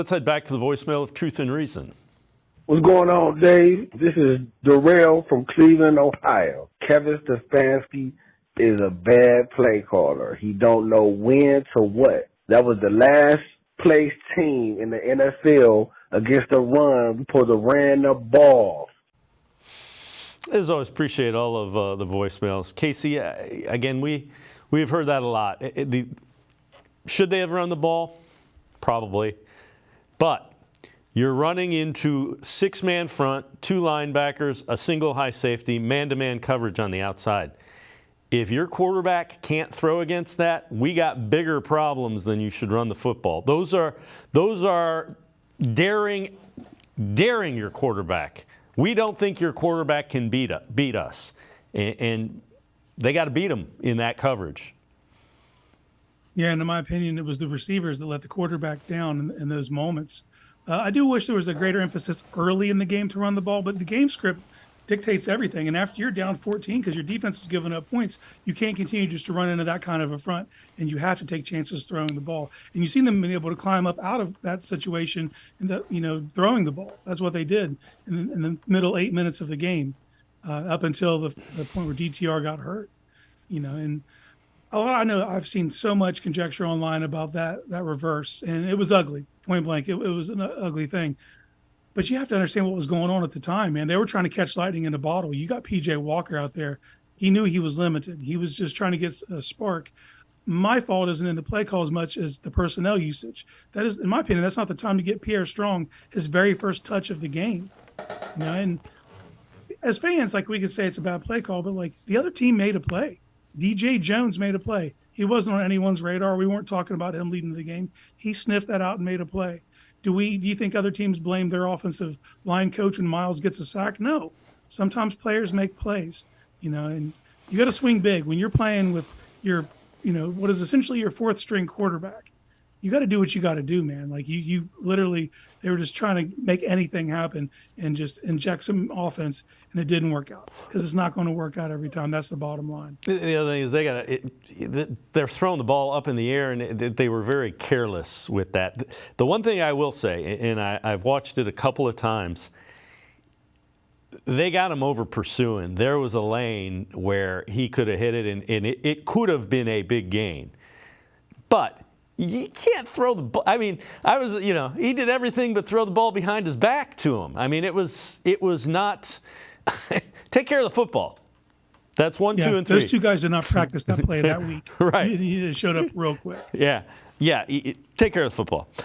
Let's head back to the voicemail of Truth and Reason. What's going on, Dave? This is Darrell from Cleveland, Ohio. Kevin Stefanski is a bad play caller. He don't know when to what. That was the last place team in the NFL against the run. We supposed to ran the ball. As always, appreciate all of the voicemails. Casey, again, we've heard that a lot. Should they have run the ball? Probably. But you're running into six-man front, two linebackers, a single high safety, man-to-man coverage on the outside. If your quarterback can't throw against that, we got bigger problems than you should run the football. Those are daring your quarterback. We don't think your quarterback can beat us, and they got to beat him in that coverage. Yeah, and in my opinion, it was the receivers that let the quarterback down in those moments. I do wish there was a greater emphasis early in the game to run the ball, but the game script dictates everything. And after you're down 14 because your defense was giving up points, you can't continue just to run into that kind of a front, and you have to take chances throwing the ball. And you've seen them be able to climb up out of that situation and throwing the ball. That's what they did in the middle 8 minutes of the game, up until the point where DTR got hurt. And I know I've seen so much conjecture online about that reverse, and it was ugly, point blank. It was an ugly thing. But you have to understand what was going on at the time, man. They were trying to catch lightning in a bottle. You got P.J. Walker out there. He knew he was limited. He was just trying to get a spark. My fault isn't in the play call as much as the personnel usage. That is, in my opinion, that's not the time to get Pierre Strong his very first touch of the game. And as fans, we could say it's a bad play call, but the other team made a play. DJ Jones made a play. He wasn't on anyone's radar. We weren't talking about him leading the game. He sniffed that out and made a play. Do you think other teams blame their offensive line coach when Miles gets a sack? No. Sometimes players make plays, and you got to swing big when you're playing with your, what is essentially your fourth string quarterback. You got to do what you got to do, man. You literally, they were just trying to make anything happen and just inject some offense, and it didn't work out because it's not going to work out every time. That's the bottom line. The other thing is they're throwing the ball up in the air, and they were very careless with that. The one thing I will say, and I've watched it a couple of times, they got him over pursuing. There was a lane where he could have hit it, and it could have been a big gain. But you can't throw the ball. I mean, he did everything but throw the ball behind his back to him. I mean, it was not take care of the football. That's 1, 2, and 3. Those two guys did not practice that play that week. Right. He showed up real quick. Yeah. Take care of the football.